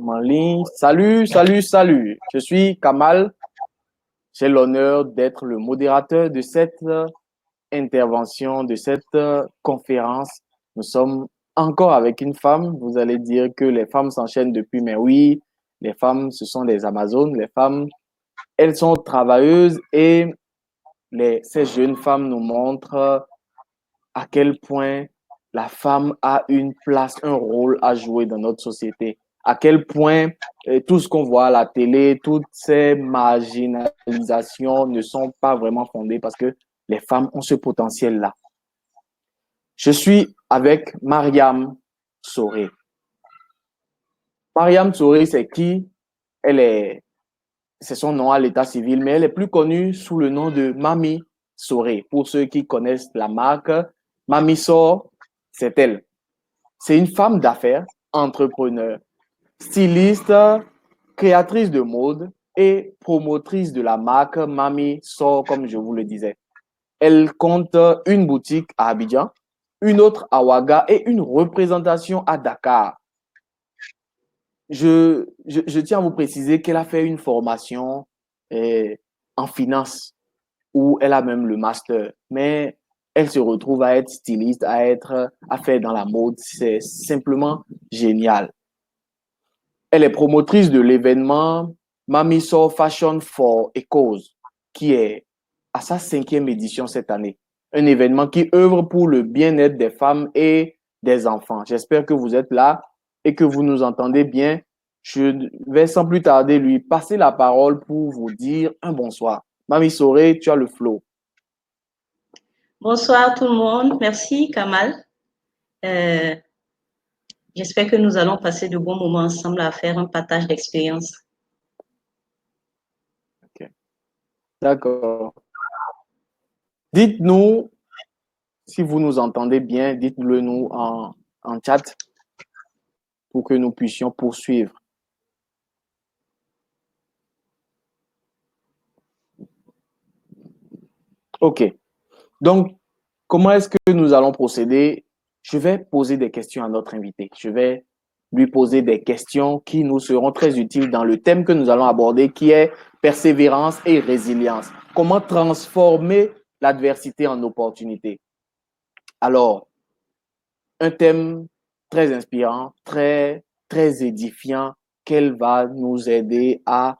En ligne. Salut, salut, salut. Je suis Kamal. J'ai l'honneur d'être le modérateur de cette intervention, de cette conférence. Nous sommes encore avec une femme. Vous allez dire que les femmes s'enchaînent depuis, mais oui, les femmes, ce sont des Amazones. Les femmes, elles sont travailleuses et ces jeunes femmes nous montrent à quel point la femme a une place, un rôle à jouer dans notre société. À quel point tout ce qu'on voit à la télé, toutes ces marginalisations ne sont pas vraiment fondées parce que les femmes ont ce potentiel-là. Je suis avec Mariam Soré. Mariam Soré, c'est qui? C'est son nom à l'état civil, mais elle est plus connue sous le nom de Mami Soré. Pour ceux qui connaissent la marque, Mami Sor, c'est elle. C'est une femme d'affaires, entrepreneur, styliste, créatrice de mode et promotrice de la marque Mami Sor, comme je vous le disais. Elle compte une boutique à Abidjan, une autre à Ouaga et une représentation à Dakar. Je tiens à vous préciser qu'elle a fait une formation en finance où elle a même le master, mais elle se retrouve à être styliste, à faire dans la mode. C'est simplement génial. Elle est promotrice de l'événement Mamiso Fashion for a Cause, qui est à sa 5e édition cette année. Un événement qui œuvre pour le bien-être des femmes et des enfants. J'espère que vous êtes là et que vous nous entendez bien. Je vais sans plus tarder lui passer la parole pour vous dire un bonsoir. Mami Soré, tu as le flow. Bonsoir tout le monde. Merci Kamal. J'espère que nous allons passer de bons moments ensemble à faire un partage d'expérience. Okay. D'accord. Dites-nous, si vous nous entendez bien, dites-le nous en chat pour que nous puissions poursuivre. OK. Donc, comment est-ce que nous allons procéder? Je vais poser des questions à notre invité. Je vais lui poser des questions qui nous seront très utiles dans le thème que nous allons aborder, qui est persévérance et résilience. Comment transformer l'adversité en opportunité? Alors, un thème très inspirant, très, très édifiant, qu'elle va nous aider à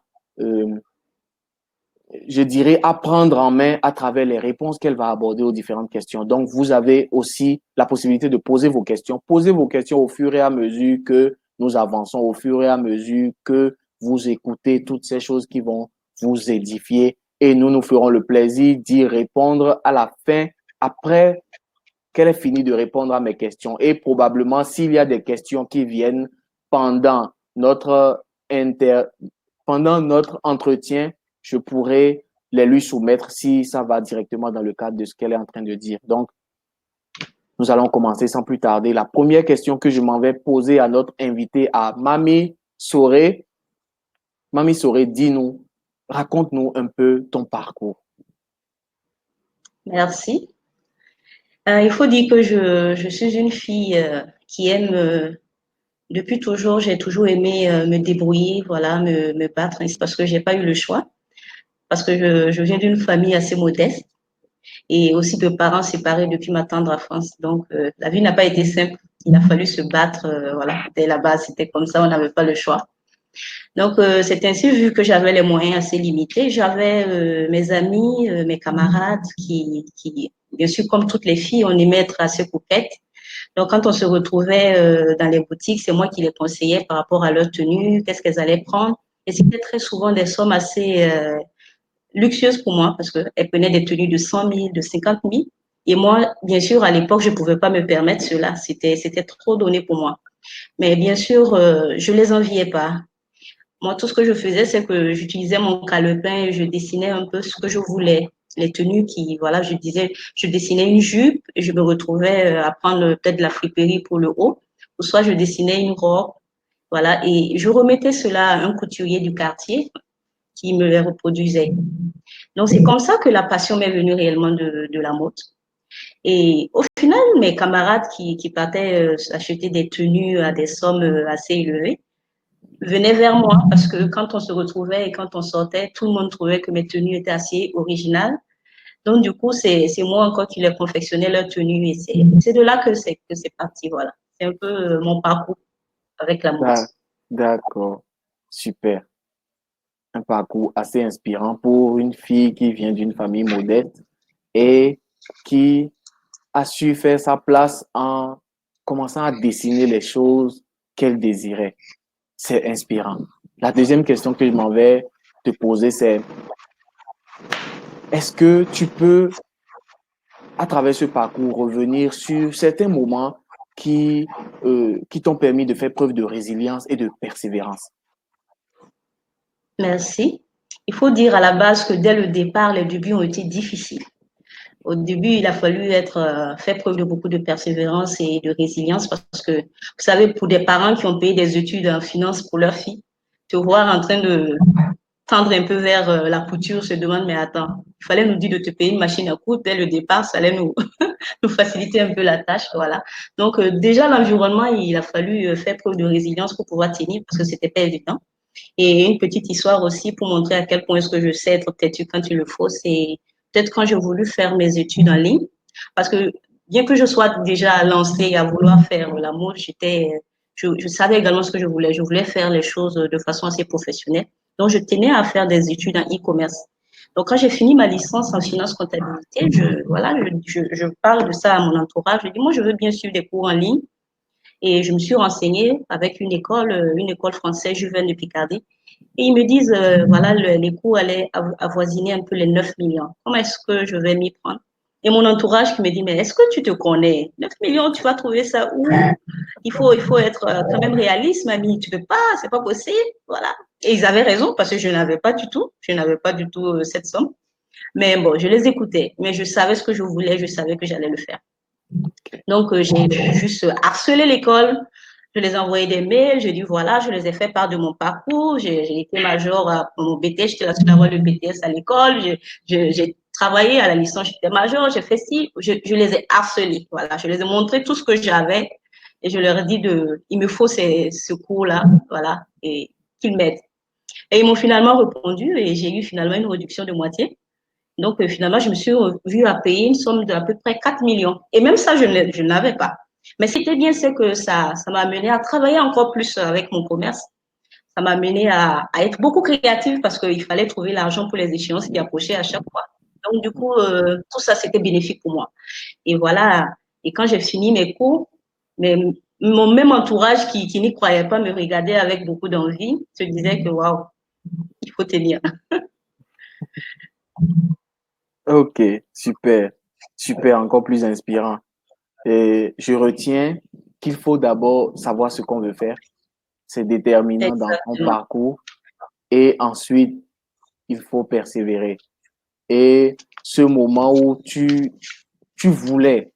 je dirais, à prendre en main à travers les réponses qu'elle va aborder aux différentes questions. Donc, vous avez aussi la possibilité de poser vos questions. Posez vos questions au fur et à mesure que nous avançons, au fur et à mesure que vous écoutez toutes ces choses qui vont vous édifier. Et nous ferons le plaisir d'y répondre à la fin, après qu'elle ait fini de répondre à mes questions. Et probablement, s'il y a des questions qui viennent pendant notre entretien, je pourrais les lui soumettre si ça va directement dans le cadre de ce qu'elle est en train de dire. Donc, nous allons commencer sans plus tarder. La première question que je m'en vais poser à notre invité, à Mami Soré. Mami Soré, dis-nous, raconte-nous un peu ton parcours. Merci. Il faut dire que je suis une fille qui aime, depuis toujours, j'ai toujours aimé me débrouiller, voilà, me battre, parce que j'ai pas eu le choix, parce que je viens d'une famille assez modeste et aussi de parents séparés depuis ma tendre enfance. Donc, la vie n'a pas été simple. Il a fallu se battre, voilà, dès la base, c'était comme ça, on n'avait pas le choix. Donc, c'est ainsi, vu que j'avais les moyens assez limités, j'avais mes amis, mes camarades qui, bien sûr, comme toutes les filles, on aimait être assez coquettes. Donc, quand on se retrouvait dans les boutiques, c'est moi qui les conseillais par rapport à leur tenue, qu'est-ce qu'elles allaient prendre. Et c'était très souvent des sommes assez luxueuses pour moi parce qu'elles prenaient des tenues de 100 000, de 50 000. Et moi, bien sûr, à l'époque, je ne pouvais pas me permettre cela. C'était trop donné pour moi. Mais bien sûr, je les enviais pas. Moi, tout ce que je faisais, c'est que j'utilisais mon calepin et je dessinais un peu ce que je voulais. Les tenues qui, voilà, je dessinais une jupe et je me retrouvais à prendre peut-être de la friperie pour le haut, ou soit je dessinais une robe, voilà, et je remettais cela à un couturier du quartier qui me les reproduisait. Donc, c'est comme ça que la passion m'est venue réellement de la mode. Et au final, mes camarades qui partaient acheter des tenues à des sommes assez élevées, venaient vers moi parce que quand on se retrouvait et quand on sortait, tout le monde trouvait que mes tenues étaient assez originales. Donc, du coup, c'est moi encore qui les confectionnais leurs tenues et c'est de là que c'est parti, voilà. C'est un peu mon parcours avec la mode. D'accord, super. Un parcours assez inspirant pour une fille qui vient d'une famille modeste et qui a su faire sa place en commençant à dessiner les choses qu'elle désirait. C'est inspirant. La deuxième question que je m'en vais te poser, c'est est-ce que tu peux, à travers ce parcours, revenir sur certains moments qui t'ont permis de faire preuve de résilience et de persévérance? Merci. Il faut dire à la base que dès le départ, les débuts ont été difficiles. Au début, il a fallu faire preuve de beaucoup de persévérance et de résilience parce que, vous savez, pour des parents qui ont payé des études en finance pour leur fille, te voir en train de tendre un peu vers la couture, se demande, mais attends, il fallait nous dire de te payer une machine à coudre dès le départ, ça allait nous faciliter un peu la tâche, voilà. Donc, déjà, l'environnement, il a fallu faire preuve de résilience pour pouvoir tenir parce que c'était pas évident. Et une petite histoire aussi pour montrer à quel point est-ce que je sais être têtue quand il le faut, c'est peut-être quand j'ai voulu faire mes études en ligne, parce que bien que je sois déjà lancée à vouloir faire la mode, je savais également ce que je voulais. Je voulais faire les choses de façon assez professionnelle. Donc, je tenais à faire des études en e-commerce. Donc, quand j'ai fini ma licence en finance comptabilité, je parle de ça à mon entourage. Je dis, moi, je veux bien suivre des cours en ligne. Et je me suis renseignée avec une école française, Juven de Picardie. Et ils me disent, voilà, les coûts allaient avoisiner un peu les 9 millions. Comment est-ce que je vais m'y prendre? Et mon entourage qui me dit, mais est-ce que tu te connais? 9 millions, tu vas trouver ça où? Il faut être quand même réaliste, mamie. Tu peux pas, c'est pas possible. Voilà. Et ils avaient raison parce que je n'avais pas du tout cette somme. Mais bon, je les écoutais. Mais je savais ce que je voulais, je savais que j'allais le faire. Donc, j'ai juste harcelé l'école. Je les ai envoyé des mails. Je dis voilà, je les ai fait part de mon parcours. J'ai été major à mon BTS. J'étais la seule à avoir le BTS à l'école. J'ai travaillé à la licence. J'étais major. J'ai fait ci. Je les ai harcelés. Voilà. Je les ai montré tout ce que j'avais. Et je leur ai dit il me faut ce cours-là. Voilà. Et qu'ils m'aident. Et ils m'ont finalement répondu et j'ai eu finalement une réduction de moitié. Donc, finalement, je me suis vue à payer une somme d'à peu près 4 millions. Et même ça, je ne l'avais pas. Mais c'était bien, c'est que ça m'a amené à travailler encore plus avec mon commerce. Ça m'a amené à être beaucoup créative parce qu'il fallait trouver l'argent pour les échéances qui approchaient à chaque fois. Donc, du coup, tout ça, c'était bénéfique pour moi. Et voilà. Et quand j'ai fini mes cours, mais mon même entourage qui n'y croyait pas me regardait avec beaucoup d'envie, se disait que waouh, il faut tenir. Ok, super, super, encore plus inspirant. Et je retiens qu'il faut d'abord savoir ce qu'on veut faire. C'est déterminant dans ton Exactement. parcours. Et ensuite, il faut persévérer. Et ce moment où tu voulais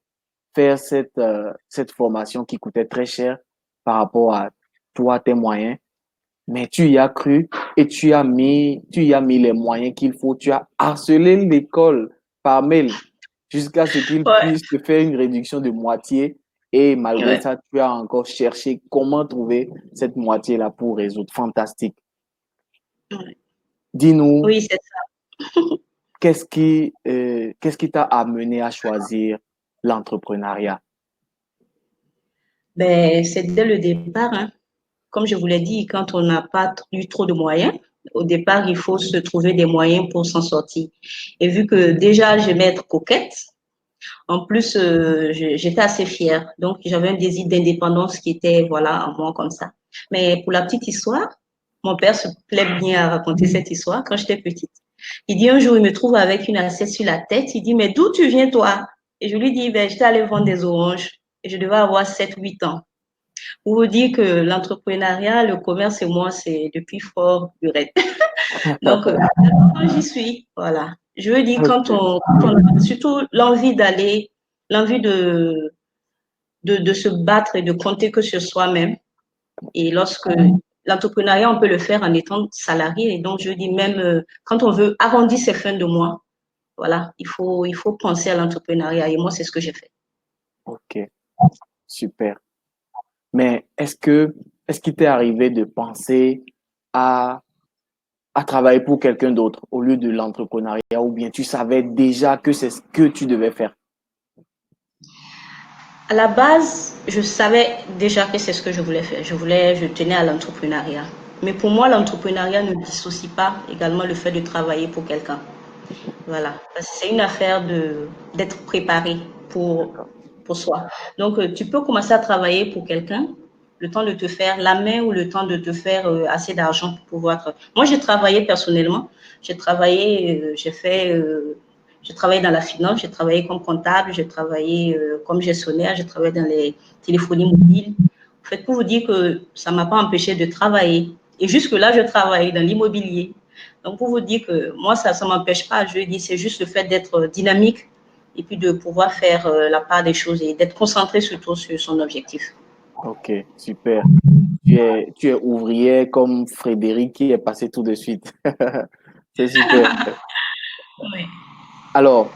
faire cette formation qui coûtait très cher par rapport à toi, tes moyens, mais tu y as cru et tu y as mis les moyens qu'il faut. Tu as harcelé l'école par mail jusqu'à ce qu'ils Ouais, puissent te faire une réduction de moitié. Et malgré ouais, ça, tu as encore cherché comment trouver cette moitié-là pour résoudre. Fantastique. ouais. Dis-nous, Oui, c'est ça. qu'est-ce qui t'a amené à choisir l'entrepreneuriat? Ben, c'est dès le départ, hein. Comme je vous l'ai dit, quand on n'a pas eu trop de moyens, au départ, il faut se trouver des moyens pour s'en sortir. Et vu que déjà, j'aimais être coquette, en plus, j'étais assez fière. Donc, j'avais un désir d'indépendance qui était, voilà, en moi comme ça. Mais pour la petite histoire, mon père se plaît bien à raconter cette histoire quand j'étais petite. Il dit un jour, il me trouve avec une assiette sur la tête. Il dit, mais d'où tu viens, toi? Et je lui dis, ben, j'étais allée vendre des oranges. Et je devais avoir 7 8 ans. Pour vous dire que l'entrepreneuriat, le commerce et moi, c'est depuis fort durée. Donc, j'y suis. Voilà. Je veux dire, Ok. quand on a surtout l'envie d'aller, l'envie de se battre et de compter que sur soi-même. Et lorsque l'entrepreneuriat, on peut le faire en étant salarié. Et donc, je dis même, quand on veut arrondir ses fins de mois, voilà, il faut penser à l'entrepreneuriat. Et moi, c'est ce que j'ai fait. Ok, super. Mais est-ce que est-ce qu'il t'est arrivé de penser à, à travailler pour quelqu'un d'autre au lieu de l'entrepreneuriat ou bien tu savais déjà que c'est ce que tu devais faire? À la base, je savais déjà que c'est ce que je voulais faire. Je tenais à l'entrepreneuriat. Mais pour moi, l'entrepreneuriat ne dissocie pas également le fait de travailler pour quelqu'un. Voilà. Parce que c'est une affaire d'être préparé pour, D'accord. pour soi. Donc, tu peux commencer à travailler pour quelqu'un, le temps de te faire la main ou le temps de te faire assez d'argent pour pouvoir. Moi, j'ai travaillé personnellement. J'ai travaillé dans la finance, j'ai travaillé comme comptable, j'ai travaillé comme gestionnaire, j'ai travaillé dans les téléphonies mobiles. En fait, pour vous dire que ça ne m'a pas empêché de travailler. Et jusque-là, je travaille dans l'immobilier. Donc, pour vous dire que moi, ça ne m'empêche pas, je dis, c'est juste le fait d'être dynamique et puis de pouvoir faire la part des choses et d'être concentré surtout sur son objectif. Ok, super. Tu es ouvrier comme Frédéric qui est passé tout de suite. C'est super. Oui. Alors,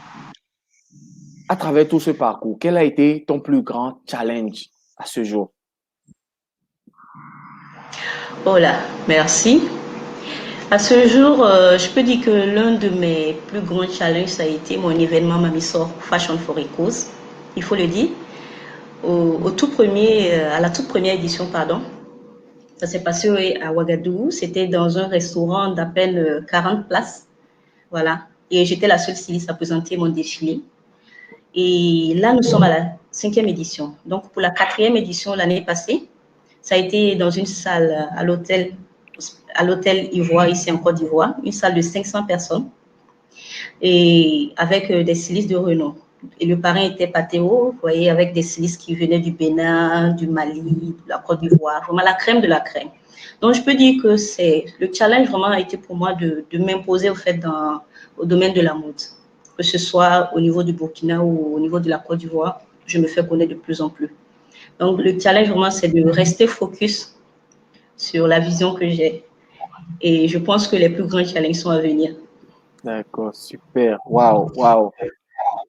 à travers tout ce parcours, quel a été ton plus grand challenge à ce jour? Oh là, merci. À ce jour, je peux dire que l'un de mes plus grands challenges, ça a été mon événement Mamisor Fashion for a Cause. Il faut le dire. À la toute première édition, pardon, ça s'est passé à Ouagadougou. C'était dans un restaurant d'à peine 40 places. Voilà. Et j'étais la seule styliste à présenter mon défilé. Et là, nous sommes à la cinquième édition. Donc, pour la quatrième édition l'année passée, ça a été dans une salle à l'hôtel Ivoire, ici en Côte d'Ivoire, une salle de 500 personnes, et avec des stylistes de renom. Et le parrain était Patéo, vous voyez, avec des stylistes qui venaient du Bénin, du Mali, de la Côte d'Ivoire, vraiment la crème de la crème. Donc, je peux dire que le challenge vraiment a été pour moi de m'imposer au fait au domaine de la mode, que ce soit au niveau du Burkina ou au niveau de la Côte d'Ivoire, je me fais connaître de plus en plus. Donc, le challenge vraiment, c'est de rester focus sur la vision que j'ai. Et je pense que les plus grands challenges sont à venir. D'accord, super. Waouh, waouh.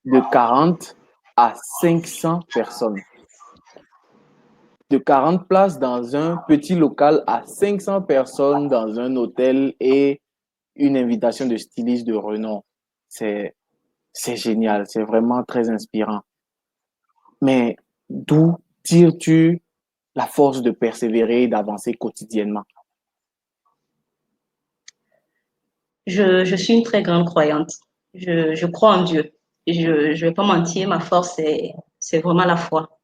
De 40 à 500 personnes. De 40 places dans un petit local à 500 personnes dans un hôtel et une invitation de styliste de renom. C'est, c'est génial. C'est vraiment très inspirant. Mais d'où tires-tu la force de persévérer et d'avancer quotidiennement? Je suis une très grande croyante. Je crois en Dieu. Je ne vais pas mentir, ma force, c'est vraiment la foi.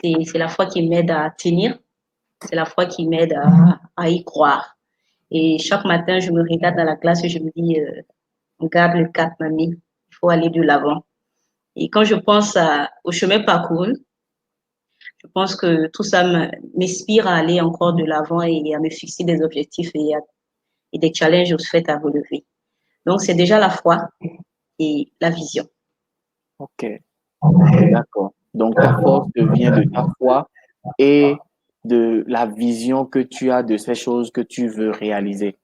C'est la foi qui m'aide à tenir. C'est la foi qui m'aide à y croire. Et chaque matin, je me regarde dans la classe et je me dis, garde le cap, mamie. Il faut aller de l'avant. Et quand je pense au chemin parcouru, je pense que tout ça m'inspire à aller encore de l'avant et à me fixer des objectifs et des challenges au fait à relever. Donc, c'est déjà la foi et la vision. Ok, ok, d'accord. Donc ta force vient de ta foi et de la vision que tu as de ces choses que tu veux réaliser.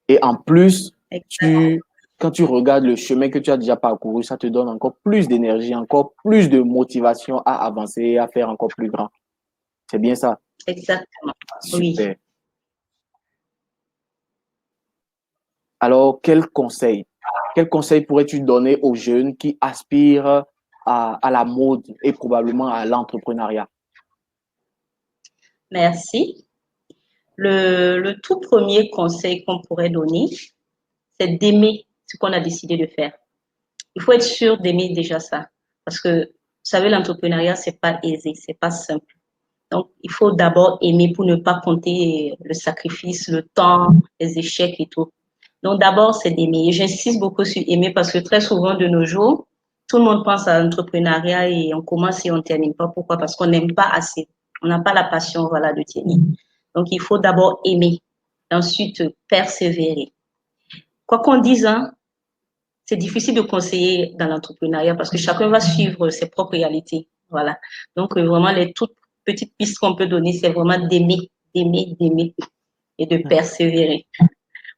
Et en plus, Exact. quand tu regardes le chemin que tu as déjà parcouru, ça te donne encore plus d'énergie, encore plus de motivation à avancer, à faire encore plus grand. C'est bien ça. Exactement. Oui. Super. Alors, quel conseil pourrais-tu donner aux jeunes qui aspirent à la mode et probablement à l'entrepreneuriat? Merci. Le tout premier conseil qu'on pourrait donner, c'est d'aimer ce qu'on a décidé de faire. Il faut être sûr d'aimer déjà ça. Parce que, vous savez, l'entrepreneuriat, c'est pas aisé, c'est pas simple. Donc, il faut d'abord aimer pour ne pas compter le sacrifice, le temps, les échecs et tout. Donc, d'abord, c'est d'aimer. Et j'insiste beaucoup sur aimer parce que très souvent de nos jours, tout le monde pense à l'entrepreneuriat et on commence et on ne termine pas. Pourquoi? Parce qu'on n'aime pas assez. On n'a pas la passion, voilà, de tenir. Donc, il faut d'abord aimer. Et ensuite, persévérer. Quoi qu'on dise, hein, c'est difficile de conseiller dans l'entrepreneuriat parce que chacun va suivre ses propres réalités. Voilà. Donc, vraiment, les toutes petites pistes qu'on peut donner, c'est vraiment d'aimer, d'aimer, d'aimer et de persévérer.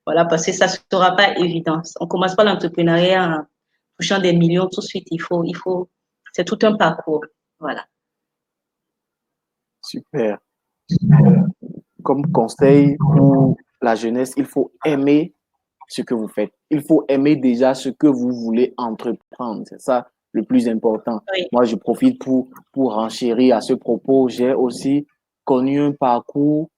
Voilà, parce que ça ne sera pas évident. On ne commence pas l'entrepreneuriat en touchant des millions tout de suite. C'est tout un parcours. Voilà. Super. comme conseil pour la jeunesse, il faut aimer ce que vous faites. Il faut aimer déjà ce que vous voulez entreprendre. C'est ça le plus important. Oui, Moi, je profite pour renchérir à ce propos. J'ai aussi connu un parcours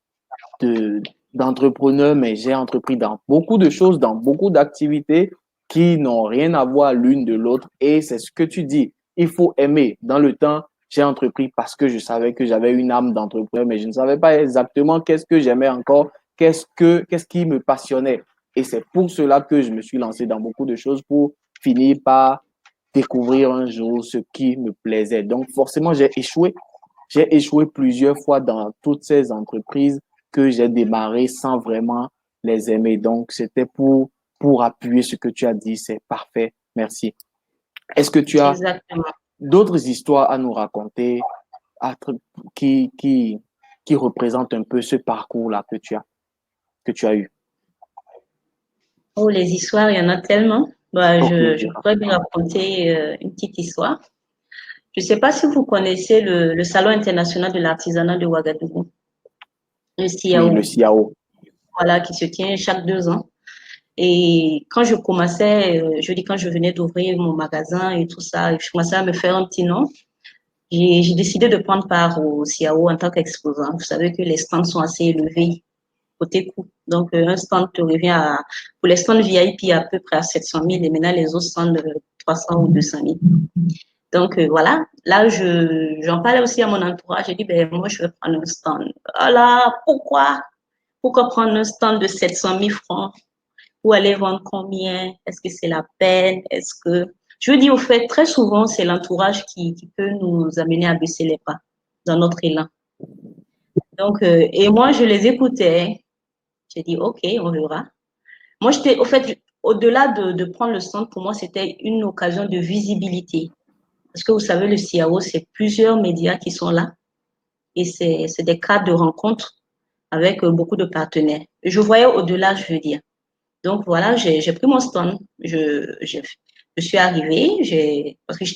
d'entrepreneur, mais j'ai entrepris dans beaucoup de choses, dans beaucoup d'activités qui n'ont rien à voir l'une de l'autre. Et c'est ce que tu dis. Il faut aimer. Dans le temps, j'ai entrepris parce que je savais que j'avais une âme d'entrepreneur, mais je ne savais pas exactement qu'est-ce que j'aimais encore, qu'est-ce qui me passionnait. Et c'est pour cela que je me suis lancé dans beaucoup de choses pour finir par découvrir un jour ce qui me plaisait. Donc, forcément, j'ai échoué. J'ai échoué plusieurs fois dans toutes ces entreprises que j'ai démarrées sans vraiment les aimer. Donc, c'était pour appuyer ce que tu as dit. C'est parfait. Merci. Est-ce que tu as exactement. d'autres histoires à nous raconter qui, qui, qui représentent un peu ce parcours-là que tu as eu? Oh, les histoires, il y en a tellement. Bah, Ok, je pourrais bien raconter une petite histoire. Je ne sais pas si vous connaissez le Salon international de l'artisanat de Ouagadougou, le oui, le CIAO, CIAO. voilà, qui se tient chaque 2 ans. Et quand je commençais, je dis quand je venais d'ouvrir mon magasin et tout ça, je commençais à me faire un petit nom. J'ai décidé de prendre part au CIAO en tant qu'exposant. Vous savez que les stands sont assez élevés côté coût. Donc, un stand te revient pour les stands VIP à peu près à 700 000 et maintenant les autres stands 300 ou 200 000. Donc, voilà. Là, j'en parlais aussi à mon entourage. J'ai dit, ben, moi, je vais prendre un stand. Voilà, pourquoi? Pourquoi prendre un stand de 700 000 francs? Pour aller vendre combien? Est-ce que c'est la peine? Est-ce que, je dis au fait, très souvent, c'est l'entourage qui peut nous amener à baisser les pas dans notre élan. Donc, et moi, je les écoutais. J'ai dit, OK, on verra. Moi, j'étais, au fait, au-delà de prendre le stand, pour moi, c'était une occasion de visibilité. Parce que vous savez, le CIAO, c'est plusieurs médias qui sont là et c'est des cadres de rencontres avec beaucoup de partenaires. Je voyais au-delà, je veux dire. Donc voilà, j'ai pris mon stand. Je suis arrivée, parce que je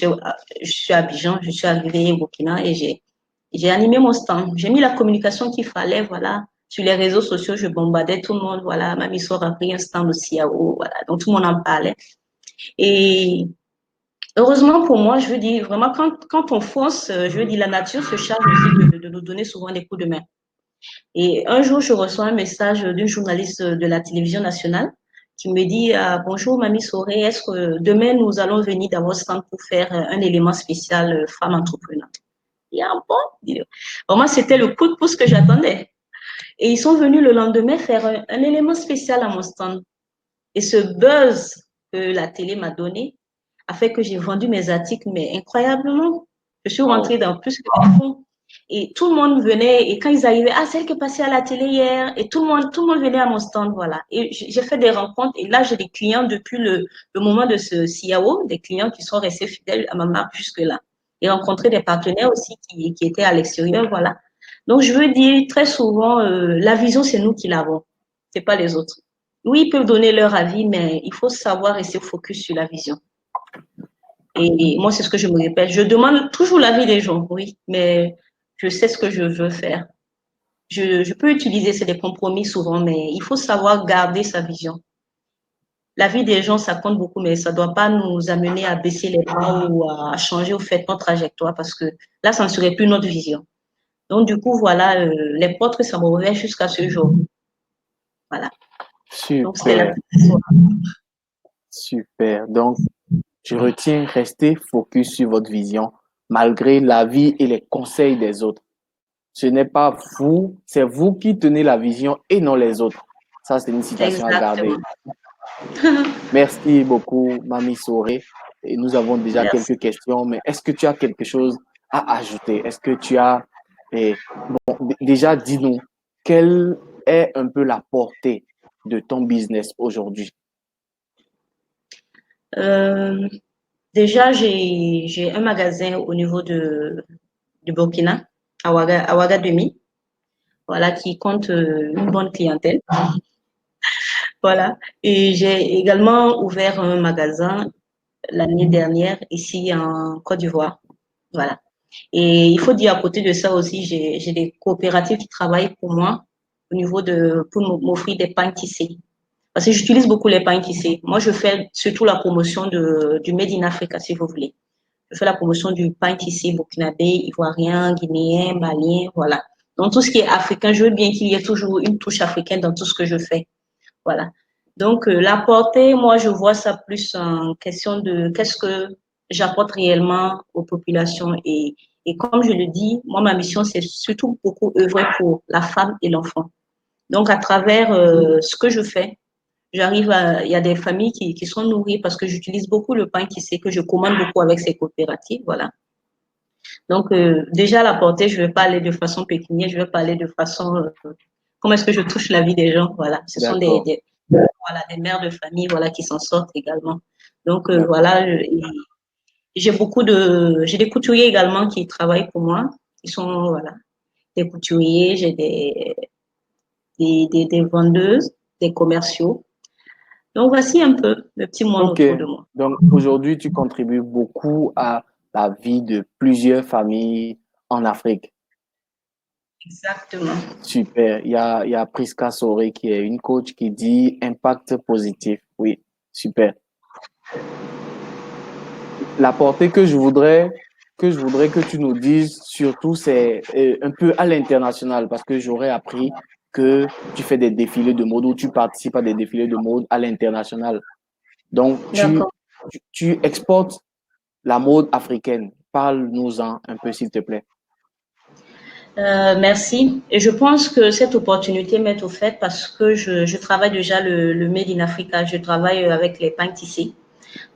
suis à Abidjan, je suis arrivée au Burkina et j'ai animé mon stand. J'ai mis la communication qu'il fallait, voilà. Sur les réseaux sociaux, je bombardais tout le monde, voilà. Mamie Sora a pris un stand au CIAO, voilà. Donc tout le monde en parlait. Et heureusement pour moi, je veux dire, vraiment, quand on fonce, je veux dire, la nature se charge aussi de nous donner souvent des coups de main. Et un jour, je reçois un message d'une journaliste de la télévision nationale qui me dit bonjour, Mamie Soré, est-ce que demain nous allons venir dans votre stand pour faire un élément spécial femme entreprenante? Et ah bon? Vraiment, c'était le coup de pouce que j'attendais. Et ils sont venus le lendemain faire un élément spécial à mon stand. Et ce buzz que la télé m'a donné a fait que j'ai vendu mes articles, mais incroyablement. Je suis Wow. rentrée dans plus que des fonds. Et tout le monde venait, et quand ils arrivaient, ah, celle qui est passée à la télé hier, et tout le monde venait à mon stand, voilà. Et j'ai fait des rencontres, et là, j'ai des clients depuis le moment de ce CIAO, des clients qui sont restés fidèles à ma marque jusque-là. Et rencontré des partenaires aussi qui étaient à l'extérieur, voilà. Donc, je veux dire, très souvent, la vision, c'est nous qui l'avons, c'est pas les autres. Oui, ils peuvent donner leur avis, mais il faut savoir rester focus sur la vision. Et moi, c'est ce que je me répète. Je demande toujours l'avis des gens, oui, mais je sais ce que je veux faire. Je peux utiliser, c'est des compromis souvent, mais il faut savoir garder sa vision. L'avis des gens, ça compte beaucoup, mais ça ne doit pas nous amener à baisser les bras ou à changer au fait notre trajectoire parce que là, ça ne serait plus notre vision. Donc, du coup, voilà, les portes, ça me revient jusqu'à ce jour. Voilà. Donc, c'était la Super, petite histoire. super. Donc, je retiens rester focus sur votre vision malgré l'avis et les conseils des autres. Ce n'est pas vous, c'est vous qui tenez la vision et non les autres. Ça, c'est une citation à garder. Exactement. Merci beaucoup, Mamie Soré. Et nous avons déjà Merci. quelques questions, mais est-ce que tu as quelque chose à ajouter? Est-ce que tu as, déjà, dis-nous, quelle est un peu la portée de ton business aujourd'hui? Euh, Déjà, j'ai un magasin au niveau du Burkina, à Ouagademi, voilà, qui compte une bonne clientèle. Voilà. Et j'ai également ouvert un magasin l'année dernière ici en Côte d'Ivoire. Voilà. Et il faut dire à côté de ça aussi, j'ai des coopératives qui travaillent pour moi au niveau pour m'offrir des pains tissés. Parce que j'utilise beaucoup les pains tissés. Moi, je fais surtout la promotion du Made in Africa, si vous voulez. Je fais la promotion du pain tissé burkinabé, ivoirien, guinéen, malien, voilà. Donc, tout ce qui est africain, je veux bien qu'il y ait toujours une touche africaine dans tout ce que je fais. Voilà. Donc, la portée, moi, je vois ça plus en question de qu'est-ce que j'apporte réellement aux populations. Et comme je le dis, moi, ma mission, c'est surtout beaucoup œuvrer pour la femme et l'enfant. Donc, à travers ce que je fais, il y a des familles qui sont nourries parce que j'utilise beaucoup le pain qui sait que je commande beaucoup avec ces coopératives, voilà. Donc, déjà, la portée, je ne vais pas aller de façon pécuniaire, je vais parler de façon, comment est-ce que je touche la vie des gens, voilà. Ce sont D'accord, voilà, des mères de famille, voilà, qui s'en sortent également. Donc, d'accord. voilà, j'ai des couturiers également qui travaillent pour moi. Ils sont, voilà, des couturiers, j'ai des vendeuses, des commerciaux. Donc, voici un peu le petit monde Ok. autour de moi. Donc aujourd'hui, tu contribues beaucoup à la vie de plusieurs familles en Afrique. Exactement. Super. Il y a Priska Soré qui est une coach qui dit impact positif. Oui, super. La portée que je voudrais que tu nous dises surtout, c'est un peu à l'international parce que j'aurais appris que tu fais des défilés de mode ou tu participes à des défilés de mode à l'international. Donc, tu, D'accord. tu, tu exportes la mode africaine. Parle-nous-en un peu, s'il te plaît. Merci. Et je pense que cette opportunité m'est offerte parce que je travaille déjà le Made in Africa. Je travaille avec les pains tissés.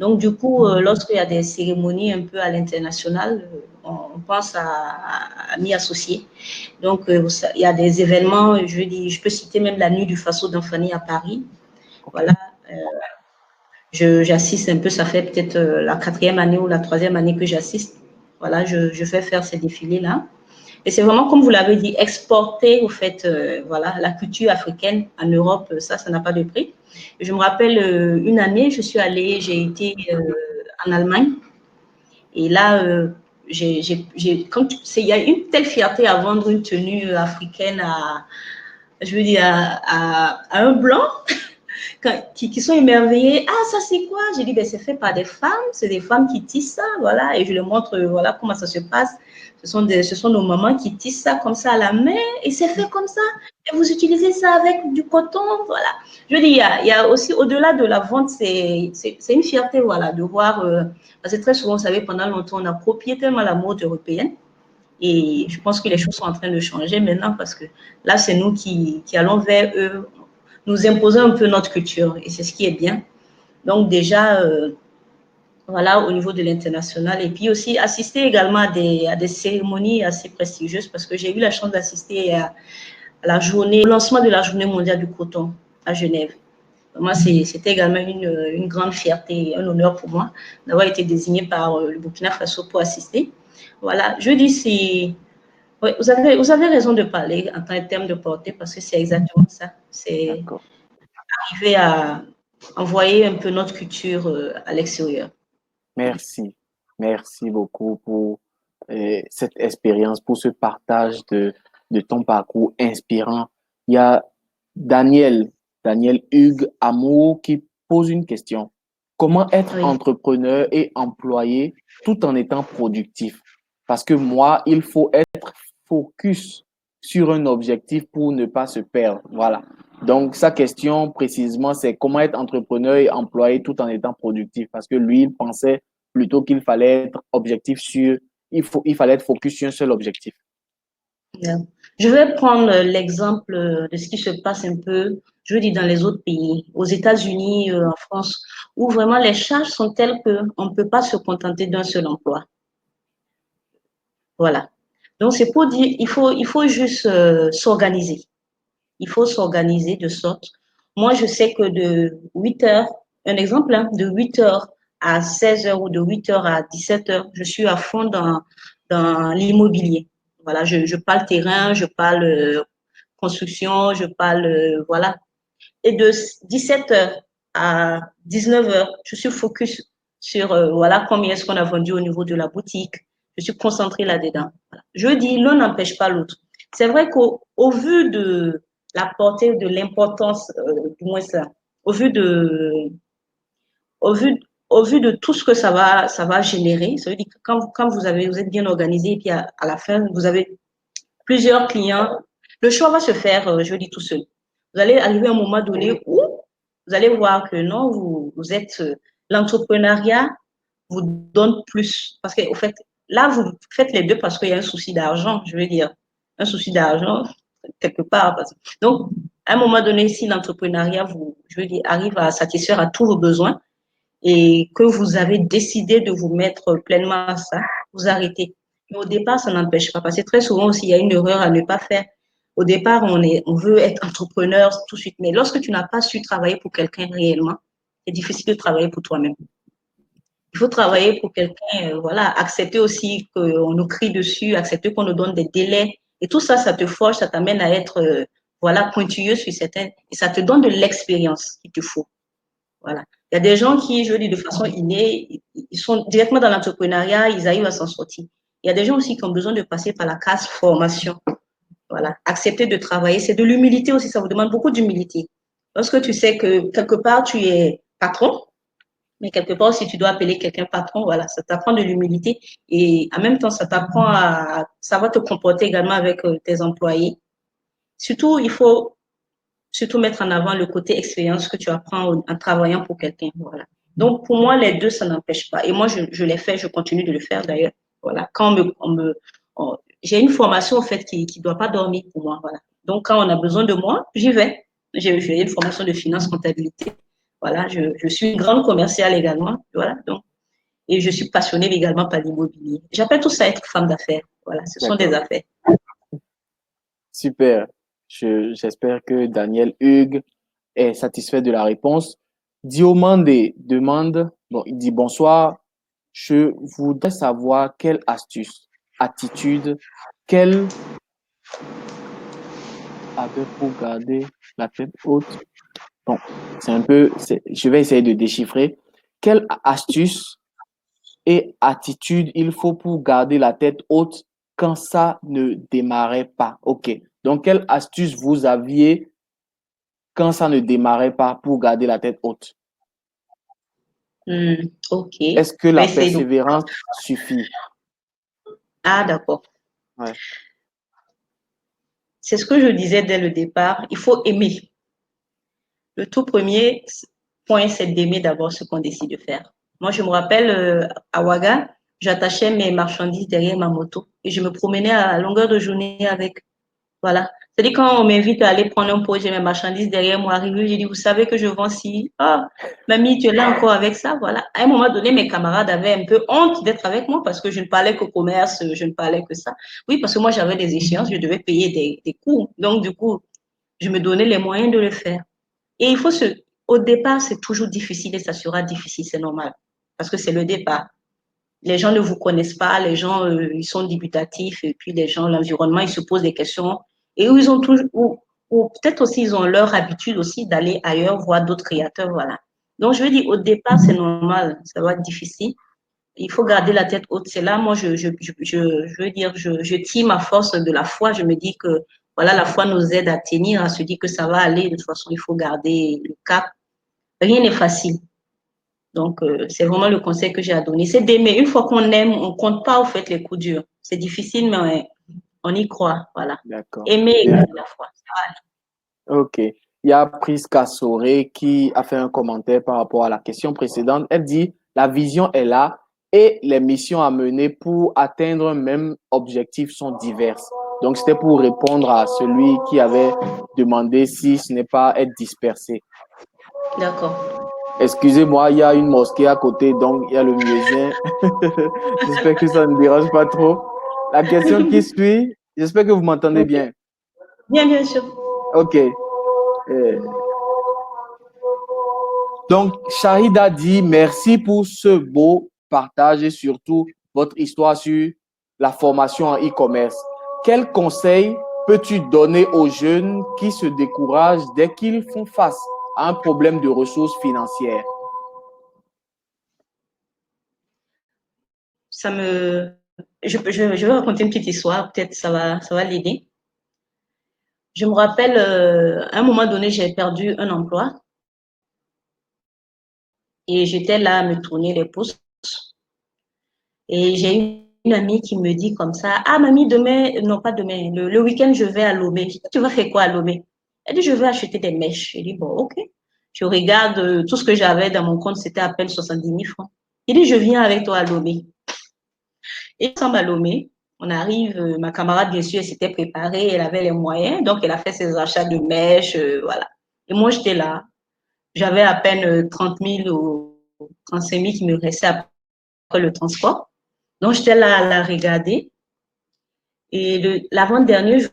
Donc, du coup, lorsqu'il y a des cérémonies un peu à l'international, on pense à m'y associer. Donc, il y a des événements, je peux citer même la nuit du Faso d'Infani à Paris. OK. Voilà, j'assiste un peu, ça fait peut-être la quatrième année ou la troisième année que j'assiste. Voilà, je fais faire ces défilés-là. Et c'est vraiment, comme vous l'avez dit, exporter, au fait, voilà, la culture africaine en Europe, ça n'a pas de prix. Je me rappelle une année, j'ai été en Allemagne et là, il y a une telle fierté à vendre une tenue africaine je veux dire, à un blanc qui sont émerveillés. Ah, ça c'est quoi? J'ai dit, ben, c'est fait par des femmes, c'est des femmes qui tissent ça, voilà. Et je leur montre, voilà, comment ça se passe. Ce sont nos mamans qui tissent ça comme ça à la main et c'est fait comme ça. Et vous utilisez ça avec du coton, voilà. Je dis, il y a aussi, au-delà de la vente, c'est une fierté, voilà, de voir, parce que très souvent, vous savez, pendant longtemps, on a copié tellement la mode européenne. Et je pense que les choses sont en train de changer maintenant parce que là, c'est nous qui allons vers eux, nous imposer un peu notre culture et c'est ce qui est bien. Donc déjà, voilà, au niveau de l'international et puis aussi assister également à des cérémonies assez prestigieuses parce que j'ai eu la chance d'assister au lancement de la journée mondiale du coton à Genève. Moi, c'était également une grande fierté, un honneur pour moi d'avoir été désigné par le Burkina Faso pour assister. Voilà, je dis, oui, vous avez raison de parler en tant que terme de portée parce que c'est exactement ça. C'est D'accord. arriver à envoyer un peu notre culture à l'extérieur. Merci. Merci beaucoup pour cette expérience, pour ce partage de ton parcours inspirant. Il y a Daniel, Daniel Hugues Amour qui pose une question. Comment être Oui, entrepreneur et employé tout en étant productif? Parce que moi, il faut être focus sur un objectif pour ne pas se perdre. Voilà. Donc, sa question précisément, c'est comment être entrepreneur et employé tout en étant productif. Parce que lui, il pensait plutôt qu'il fallait être objectif sur, il fallait être focus sur un seul objectif. yeah. Je vais prendre l'exemple de ce qui se passe un peu, je veux dire, dans les autres pays, aux États-Unis, en France, où vraiment les charges sont telles qu'on ne peut pas se contenter d'un seul emploi. Voilà. Donc, c'est pour dire, il faut juste s'organiser. Il faut s'organiser de sorte. Moi, je sais que de 8 heures, un exemple, hein, de 8 heures à 16 heures ou de 8 heures à 17 heures, je suis à fond dans l'immobilier. Voilà, je parle terrain, je parle construction, je parle, voilà. Et de 17 heures à 19 heures, je suis focus sur, voilà, combien est-ce qu'on a vendu au niveau de la boutique. Je suis concentrée là-dedans. Voilà. Je dis, l'un n'empêche pas l'autre. C'est vrai qu'au vu de la portée, de l'importance, du moins ça, au vu de, au vu, au vu de tout ce que ça va générer, ça veut dire que quand vous êtes bien organisé et puis à la fin, vous avez plusieurs clients, le choix va se faire, je dis tout seul. Vous allez arriver à un moment donné où vous allez voir que non, vous êtes, l'entrepreneuriat vous donne plus. Parce qu'au fait, là, vous faites les deux parce qu'il y a un souci d'argent, je veux dire. Un souci d'argent, quelque part. Donc, à un moment donné, si l'entrepreneuriat je veux dire, arrive à satisfaire à tous vos besoins et que vous avez décidé de vous mettre pleinement à ça, vous arrêtez. Mais au départ, ça n'empêche pas. Parce que très souvent aussi, il y a une erreur à ne pas faire. Au départ, on veut être entrepreneur tout de suite. Mais lorsque tu n'as pas su travailler pour quelqu'un réellement, c'est difficile de travailler pour toi-même. Il faut travailler pour quelqu'un, voilà, accepter aussi qu'on nous crie dessus, accepter qu'on nous donne des délais. Et tout ça, ça te forge, ça t'amène à être, voilà, pointilleux sur certaines, et ça te donne de l'expérience qu'il te faut. Voilà. Il y a des gens qui, je dis de façon innée, ils sont directement dans l'entrepreneuriat, ils arrivent à s'en sortir. Il y a des gens aussi qui ont besoin de passer par la case formation. Voilà. Accepter de travailler, c'est de l'humilité aussi, ça vous demande beaucoup d'humilité. Lorsque tu sais que quelque part tu es patron, mais quelque part, si tu dois appeler quelqu'un patron, voilà, ça t'apprend de l'humilité et en même temps, ça va te comporter également avec tes employés. Surtout, il faut surtout mettre en avant le côté expérience que tu apprends en travaillant pour quelqu'un, voilà. Donc, pour moi, les deux, ça n'empêche pas. Et moi, je l'ai fait, je continue de le faire d'ailleurs. Voilà. J'ai une formation, en fait, qui doit pas dormir pour moi, voilà. Donc, quand on a besoin de moi, j'y vais. J'ai une formation de finance comptabilité. Voilà, je suis une grande commerciale également. Voilà, donc, et je suis passionnée également par l'immobilier. J'appelle tout ça être femme d'affaires. Voilà, ce sont des D'accord. affaires. Super. J'espère que Daniel Hugues est satisfait de la réponse. Diomandé demande, bon, il dit bonsoir. Je voudrais savoir quelle astuce, attitude, quelle avait pour garder la tête haute. Bon, je vais essayer de déchiffrer. Quelle astuce et attitude il faut pour garder la tête haute quand ça ne démarrait pas? OK. Donc, quelle astuce vous aviez quand ça ne démarrait pas pour garder la tête haute? Ok. Est-ce que Je vais la essayer de... persévérance suffit? Ah, d'accord. Ouais. C'est ce que je disais dès le départ. Il faut aimer. Le tout premier point, c'est d'aimer d'abord ce qu'on décide de faire. Moi, je me rappelle, à Ouaga, j'attachais mes marchandises derrière ma moto et je me promenais à longueur de journée avec. Voilà. C'est-à-dire, quand on m'invite à aller prendre un pot, j'ai mes marchandises derrière moi arriver, j'ai dit, vous savez que je vends si. Ah, mamie, tu es là encore avec ça. Voilà. À un moment donné, mes camarades avaient un peu honte d'être avec moi parce que je ne parlais que commerce, je ne parlais que ça. Oui, parce que moi, j'avais des échéances, je devais payer des coûts. Donc, du coup, je me donnais les moyens de le faire. Et au départ, c'est toujours difficile et ça sera difficile, c'est normal. Parce que c'est le départ. Les gens ne vous connaissent pas, les gens, ils sont dubitatifs et puis les gens, l'environnement, ils se posent des questions et où ils ont toujours, ou peut-être aussi ils ont leur habitude aussi d'aller ailleurs voir d'autres créateurs, voilà. Donc je veux dire, au départ, c'est normal, ça va être difficile. Il faut garder la tête haute. C'est là, moi, je veux dire, je tire ma force de la foi. Je me dis que, voilà, la foi nous aide à tenir, à se dire que ça va aller. De toute façon, il faut garder le cap. Rien n'est facile. Donc, c'est vraiment le conseil que j'ai à donner. C'est d'aimer. Une fois qu'on aime, on ne compte pas, au fait, les coups durs. C'est difficile, mais on y croit. Voilà. D'accord. Aimer et garder la foi. OK. Il y a Priska Soré qui a fait un commentaire par rapport à la question précédente. Elle dit, la vision est là et les missions à mener pour atteindre un même objectif sont diverses. Donc, c'était pour répondre à celui qui avait demandé si ce n'est pas être dispersé. D'accord. Excusez-moi, il y a une mosquée à côté, donc il y a le muezzin. J'espère que ça ne dérange pas trop. La question qui suit, j'espère que vous m'entendez Ok. bien. Bien, bien sûr. OK. Donc, Shahida dit merci pour ce beau partage et surtout votre histoire sur la formation en e-commerce. Quel conseil peux-tu donner aux jeunes qui se découragent dès qu'ils font face à un problème de ressources financières? Ça me, je vais raconter une petite histoire, peut-être ça va l'aider. Je me rappelle, à un moment donné, j'ai perdu un emploi et j'étais là à me tourner les pouces. Et j'ai une amie qui me dit comme ça, ah mamie, demain, non pas demain, le week-end, je vais à Lomé. Je dis, tu vas faire quoi à Lomé? Elle dit, je vais acheter des mèches. Je dis, bon, ok. Je regarde, tout ce que j'avais dans mon compte, c'était à peine 70 000 francs. Il dit, je viens avec toi à Lomé. Et ensemble à Lomé, on arrive, ma camarade, bien sûr, elle s'était préparée, elle avait les moyens, donc elle a fait ses achats de mèches, voilà. Et moi, j'étais là. J'avais à peine 30 000 ou 35 000 qui me restaient après le transport. Donc, j'étais là à la regarder. Et l'avant-dernier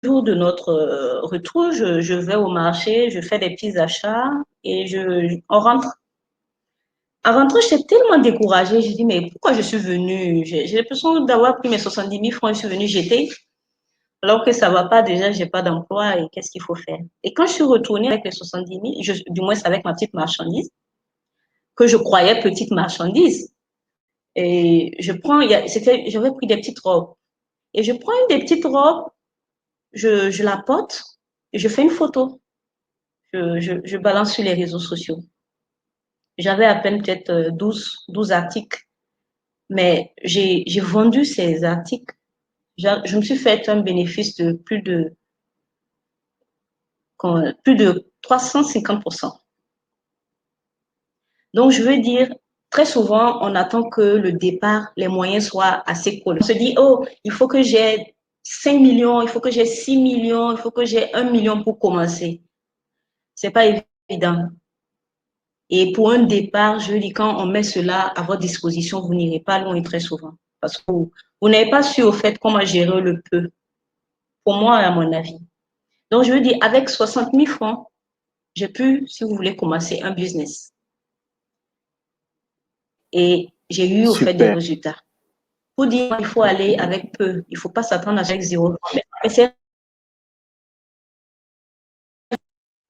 jour de notre retour, je vais au marché, je fais des petits achats et on rentre. En rentrant, j'étais tellement découragée. Je dis, mais pourquoi je suis venue? J'ai l'impression d'avoir pris mes 70 000 francs, je suis venue jeter. Alors que ça ne va pas, déjà, je n'ai pas d'emploi et qu'est-ce qu'il faut faire? Et quand je suis retournée avec les 70 000, du moins avec ma petite marchandise, que je croyais petite marchandise, et j'avais pris des petites robes. Et je prends une des petites robes, je la porte et je fais une photo. Je balance sur les réseaux sociaux. J'avais à peine peut-être 12 articles, mais j'ai vendu ces articles. Je me suis fait un bénéfice de plus de 350%. Donc, je veux dire, très souvent, on attend que le départ, les moyens soient assez cool. On se dit, oh, il faut que j'ai 5 millions, il faut que j'ai 6 millions, il faut que j'ai 1 million pour commencer. C'est pas évident. Et pour un départ, je dis, quand on met cela à votre disposition, vous n'irez pas loin très souvent. Parce que vous n'avez pas su au fait comment gérer le peu. Pour moi, à mon avis. Donc, je veux dire, avec 60 000 francs, j'ai pu, si vous voulez, commencer un business. Et j'ai eu au fait des Super. résultats. Pour dire, il faut aller avec peu. Il ne faut pas s'attendre avec zéro. Mais c'est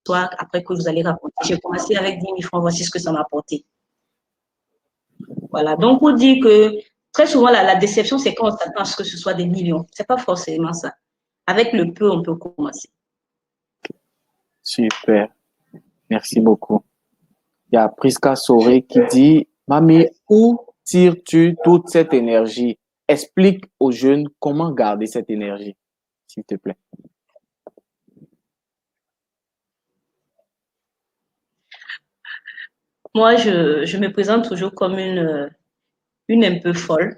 toi, après que vous allez rapporter. J'ai commencé avec 10 000 francs, voici ce que ça m'a apporté. Voilà. Donc, pour dire que très souvent, la déception, c'est quand on s'attend à ce que ce soit des millions. Ce n'est pas forcément ça. Avec le peu, on peut commencer. Super. Merci beaucoup. Il y a Priska Soré qui dit, Mamie, où tires-tu toute cette énergie? Explique aux jeunes comment garder cette énergie, s'il te plaît. Moi, je me présente toujours comme une un peu folle.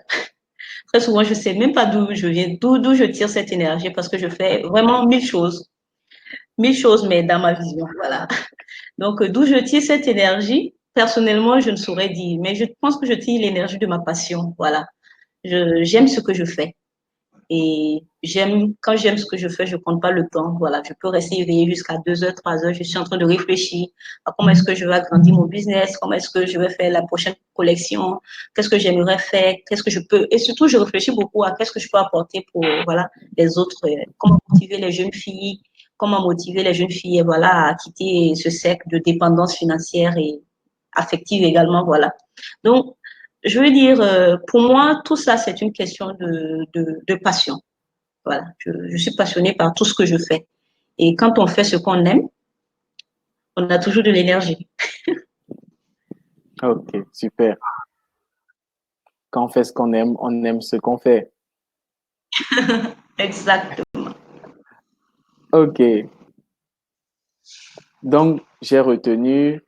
Très souvent, je ne sais même pas d'où je viens, d'où je tire cette énergie parce que je fais vraiment mille choses, mais dans ma vision. Voilà. Donc, d'où je tire cette énergie, personnellement, je ne saurais dire, mais je pense que je tire l'énergie de ma passion. Voilà. J'aime ce que je fais. Et quand j'aime ce que je fais, je ne compte pas le temps. Voilà, je peux rester éveillée jusqu'à 2 heures, 3 heures. Je suis en train de réfléchir à comment est-ce que je vais agrandir mon business, comment est-ce que je vais faire la prochaine collection, qu'est-ce que j'aimerais faire, qu'est-ce que je peux. Et surtout, je réfléchis beaucoup à qu'est-ce que je peux apporter pour, voilà, les autres, comment motiver les jeunes filles, voilà, à quitter ce cercle de dépendance financière et affective également, voilà. Donc, je veux dire, pour moi, tout ça, c'est une question de passion. Voilà, je suis passionnée par tout ce que je fais. Et quand on fait ce qu'on aime, on a toujours de l'énergie. Ok, super. Quand on fait ce qu'on aime, on aime ce qu'on fait. Exact. Ok. Donc, j'ai retenu,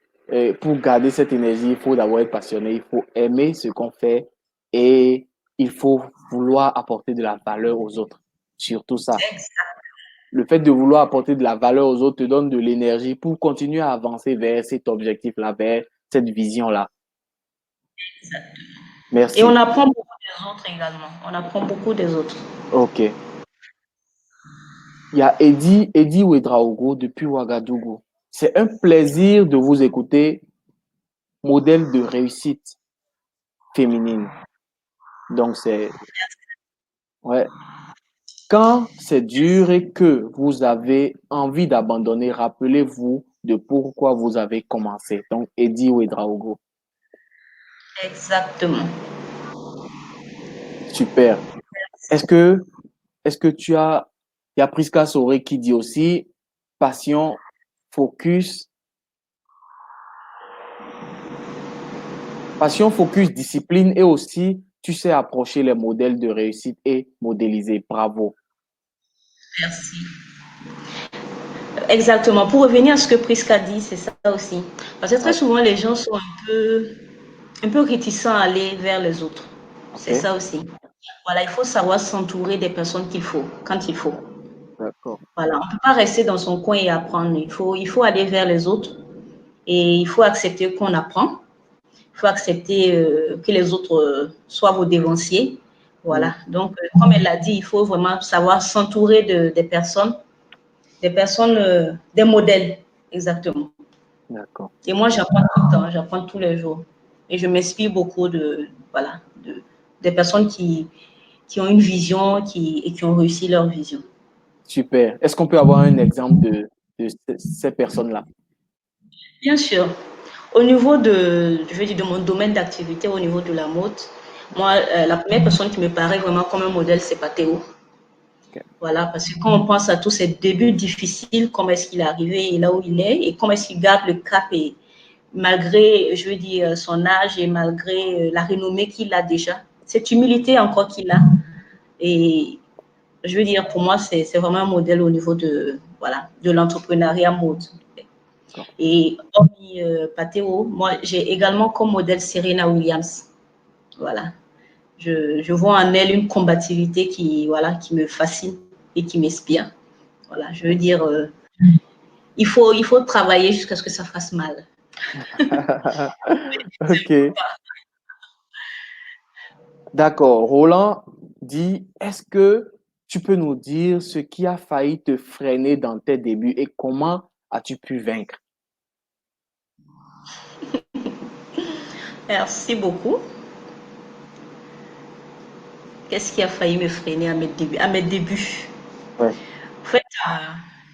pour garder cette énergie, il faut d'abord être passionné, il faut aimer ce qu'on fait et il faut vouloir apporter de la valeur aux autres. Surtout ça. Le fait de vouloir apporter de la valeur aux autres te donne de l'énergie pour continuer à avancer vers cet objectif-là, vers cette vision-là. Et on Merci. apprend beaucoup des autres également. On apprend beaucoup des autres. Ok. Il y a Eddie Ouedraogo depuis Ouagadougou. C'est un plaisir de vous écouter, modèle de réussite féminine. Donc, ouais. Quand c'est dur et que vous avez envie d'abandonner, rappelez-vous de pourquoi vous avez commencé. Donc, Eddie Ouedraogo. Exactement. Super. Est-ce que, est-ce que il y a Priska Soré qui dit aussi passion, focus, passion, focus, discipline et aussi tu sais approcher les modèles de réussite et modéliser. Bravo. Merci. Exactement. Pour revenir à ce que Prisca dit, c'est ça aussi. Parce que très Ouais. souvent, les gens sont un peu réticents à aller vers les autres. OK. C'est ça aussi. Voilà, il faut savoir s'entourer des personnes qu'il faut, quand il faut. D'accord. Voilà, on ne peut pas rester dans son coin et apprendre. Il faut aller vers les autres et il faut accepter qu'on apprend. Il faut accepter que les autres soient vos dévanciers. Mm, Voilà. Donc, comme elle l'a dit, il faut vraiment savoir s'entourer des personnes, des modèles, exactement. d'accord. Et moi, j'apprends tout le temps, j'apprends tous les jours. Et je m'inspire beaucoup voilà, des personnes qui ont une vision et qui ont réussi leur vision. Super. Est-ce qu'on peut avoir un exemple de ces personnes-là? Bien sûr, au niveau je veux dire, de mon domaine d'activité, au niveau de la mode, moi, la première personne qui me paraît vraiment comme un modèle, c'est Pathéo. OK. Voilà, parce que quand on pense à tous ces débuts difficiles, comment est-ce qu'il est arrivé et là où il est, et comment est-ce qu'il garde le cap, et malgré, je veux dire, son âge et malgré la renommée qu'il a déjà, cette humilité encore qu'il a. Et je veux dire, pour moi, c'est vraiment un modèle au niveau voilà, de l'entrepreneuriat mode. D'accord. Et hormis Pathéo, moi, j'ai également comme modèle Serena Williams. Voilà. Je vois en elle une combativité voilà, qui me fascine et qui m'inspire. Voilà, je veux dire, il faut travailler jusqu'à ce que ça fasse mal. OK. D'accord. Roland dit, est-ce que tu peux nous dire ce qui a failli te freiner dans tes débuts et comment as-tu pu vaincre? Merci beaucoup. Qu'est-ce qui a failli me freiner à mes débuts? À mes débuts. Ouais. En fait,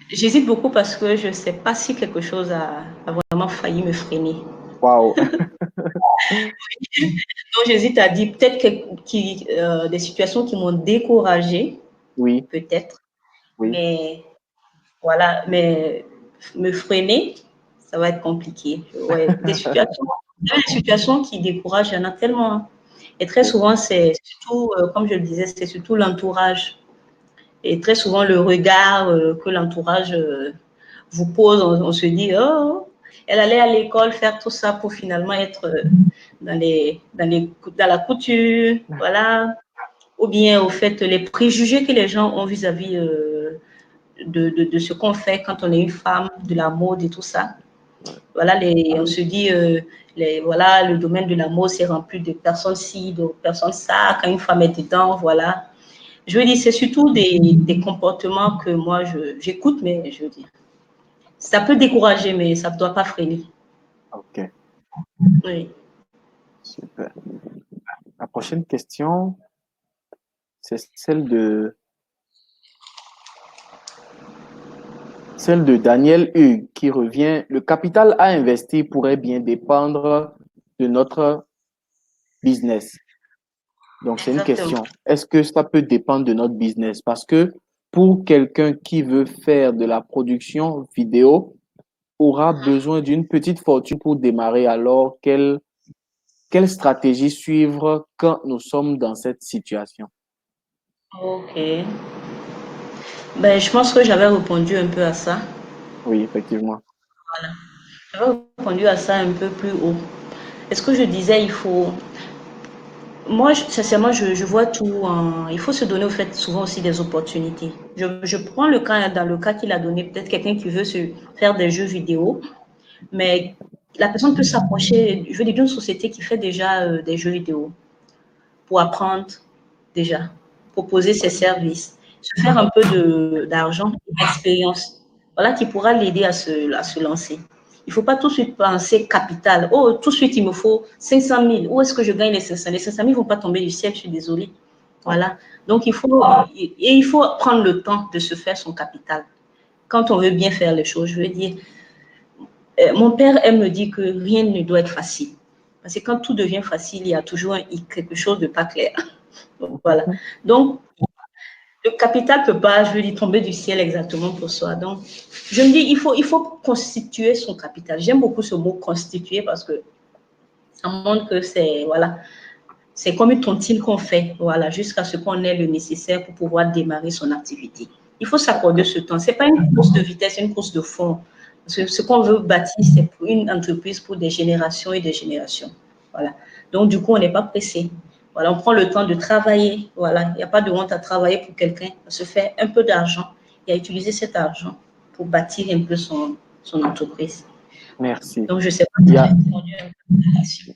j'hésite beaucoup parce que je ne sais pas si quelque chose a vraiment failli me freiner. Waouh. Donc, j'hésite à dire peut-être des situations qui m'ont découragée, Oui, peut-être. oui. Mais voilà, mais me freiner, ça va être compliqué. Ouais, des situations qui découragent, il y en a tellement, hein. Et très Oui. souvent, c'est surtout, comme je le disais, c'est surtout l'entourage. Et très souvent, le regard que l'entourage vous pose, on se dit, oh, elle allait à l'école faire tout ça pour finalement être dans la couture, voilà. Ou bien au fait, les préjugés que les gens ont vis-à-vis de ce qu'on fait quand on est une femme, de la mode et tout ça. Ouais. Voilà, on se dit, voilà, le domaine de la mode, c'est rempli de personnes ci, de personnes ça, quand une femme est dedans, voilà. Je veux dire, c'est surtout des comportements que moi, j'écoute, mais je veux dire, ça peut décourager, mais ça ne doit pas freiner. OK. Oui. Super. La prochaine question, c'est celle de Daniel Hugues qui revient. Le capital à investir pourrait bien dépendre de notre business. Donc, c'est une Exactement. question. Est-ce que ça peut dépendre de notre business? Parce que pour quelqu'un qui veut faire de la production vidéo, aura besoin d'une petite fortune pour démarrer. Alors, quelle stratégie suivre quand nous sommes dans cette situation? Ok. Ben, je pense que j'avais répondu un peu à ça. Oui, effectivement. J'avais répondu à ça un peu plus haut. Est-ce que je disais, il faut. Moi, sincèrement, je vois tout il faut se donner, au fait, souvent aussi des opportunités. Je prends le cas, dans le cas qu'il a donné, peut-être quelqu'un qui veut se faire des jeux vidéo, mais la personne peut s'approcher, je veux dire, d'une société qui fait déjà des jeux vidéo pour apprendre déjà, proposer ses services, se faire un peu d'argent, d'expérience. Voilà qui pourra l'aider à se lancer. Il ne faut pas tout de suite penser capital. Oh, tout de suite, il me faut 500 000. Où est-ce que je gagne les 500 000? Les 500 000 ne vont pas tomber du ciel, je suis désolée. Ouais. Voilà. Donc, il faut prendre le temps de se faire son capital. Quand on veut bien faire les choses, je veux dire, mon père aime me dire que rien ne doit être facile. Parce que quand tout devient facile, il y a toujours quelque chose de pas clair. Voilà. Donc, le capital ne peut pas, je veux dire, tomber du ciel exactement pour soi. Donc, je me dis, il faut constituer son capital. J'aime beaucoup ce mot constituer parce que ça montre que c'est, voilà, c'est comme une tontine qu'on fait, voilà, jusqu'à ce qu'on ait le nécessaire pour pouvoir démarrer son activité. Il faut s'accorder ce temps. Ce n'est pas une course de vitesse, c'est une course de fond. Parce que ce qu'on veut bâtir, c'est une entreprise pour des générations et des générations. Voilà. Donc, du coup, on n'est pas pressé. Voilà, on prend le temps de travailler. Voilà, il n'y a pas de honte à travailler pour quelqu'un, à se faire un peu d'argent et à utiliser cet argent pour bâtir un peu son entreprise. Merci. Donc, je ne sais pas si j'ai répondu à la question.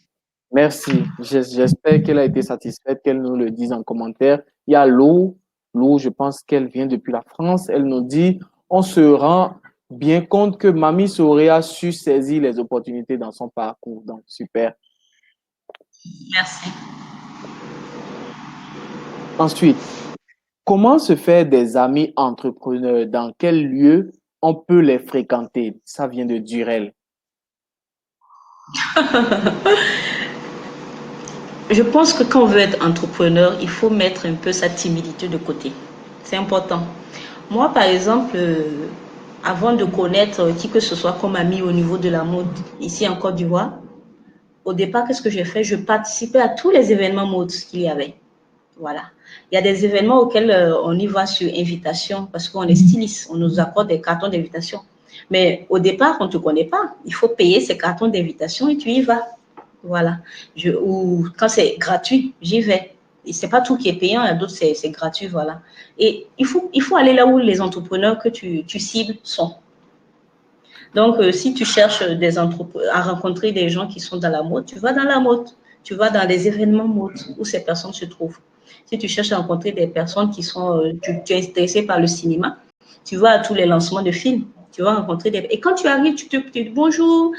Merci. J'espère qu'elle a été satisfaite, qu'elle nous le dise en commentaire. Il y a Lou. Lou, je pense qu'elle vient depuis la France. Elle nous dit, on se rend bien compte que Mamie Soré a su saisir les opportunités dans son parcours. Donc, super. Merci. Ensuite, comment se faire des amis entrepreneurs? Dans quel lieu on peut les fréquenter? Ça vient de Durel. Je pense que quand on veut être entrepreneur, il faut mettre un peu sa timidité de côté. C'est important. Moi, par exemple, avant de connaître qui que ce soit comme ami au niveau de la mode ici en Côte d'Ivoire, au départ, qu'est-ce que j'ai fait? Je participais à tous les événements mode qu'il y avait. Voilà. Il y a des événements auxquels on y va sur invitation parce qu'on est styliste, on nous accorde des cartons d'invitation. Mais au départ, on ne te connaît pas. Il faut payer ces cartons d'invitation et tu y vas. Voilà. Ou quand c'est gratuit, j'y vais. Et c'est pas tout qui est payant, il y a d'autres, c'est gratuit, voilà. Et il faut aller là où les entrepreneurs que tu cibles sont. Donc, si tu cherches à rencontrer des gens qui sont dans la mode, tu vas dans la mode. Tu vas dans les événements mode où ces personnes se trouvent. Si tu cherches à rencontrer des personnes qui sont, tu es intéressé par le cinéma, tu vas à tous les lancements de films. Tu vas rencontrer des... Et quand tu arrives, tu dis bonjour,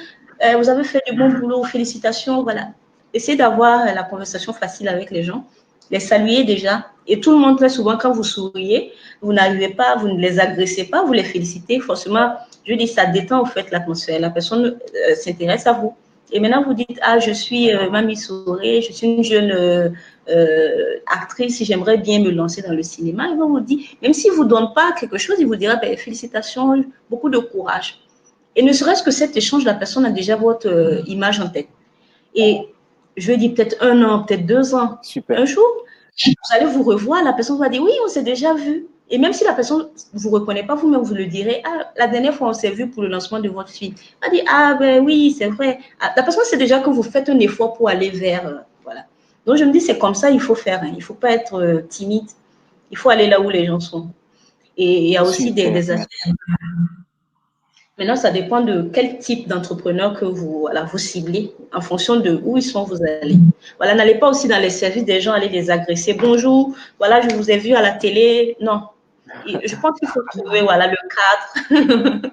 vous avez fait du bon boulot, félicitations, voilà. Essayez d'avoir la conversation facile avec les gens, les saluer déjà. Et tout le monde, très souvent, quand vous souriez, vous n'arrivez pas, vous ne les agressez pas, vous les félicitez. Forcément, je dis, ça détend en fait l'atmosphère. La personne s'intéresse à vous. Et maintenant, vous dites, ah, je suis Mamie Soré, je suis une jeune actrice, j'aimerais bien me lancer dans le cinéma. Et on vous dit, même s'il ne vous donne pas quelque chose, il vous dira, ben, félicitations, beaucoup de courage. Et ne serait-ce que cet échange, la personne a déjà votre image en tête. Et je dis peut-être 1 an, peut-être 2 ans, Super. un jour, vous allez vous revoir, la personne va dire, oui, on s'est déjà vu. Et même si la personne ne vous reconnaît pas, vous-même, vous le direz, ah, la dernière fois, on s'est vu pour le lancement de votre film. Elle va dire, ah, ben oui, c'est vrai. Ah, la personne sait déjà que vous faites un effort pour aller vers, voilà. Donc, je me dis, c'est comme ça, il faut faire. Hein. Il ne faut pas être timide. Il faut aller là où les gens sont. Et il y a aussi Super. des aspects. Maintenant, ça dépend de quel type d'entrepreneur que vous, voilà, vous ciblez. En fonction de où ils sont, vous allez. Voilà, n'allez pas aussi dans les services des gens, aller les agresser. Bonjour, voilà, je vous ai vu à la télé. Non. Et je pense qu'il faut trouver voilà, le cadre.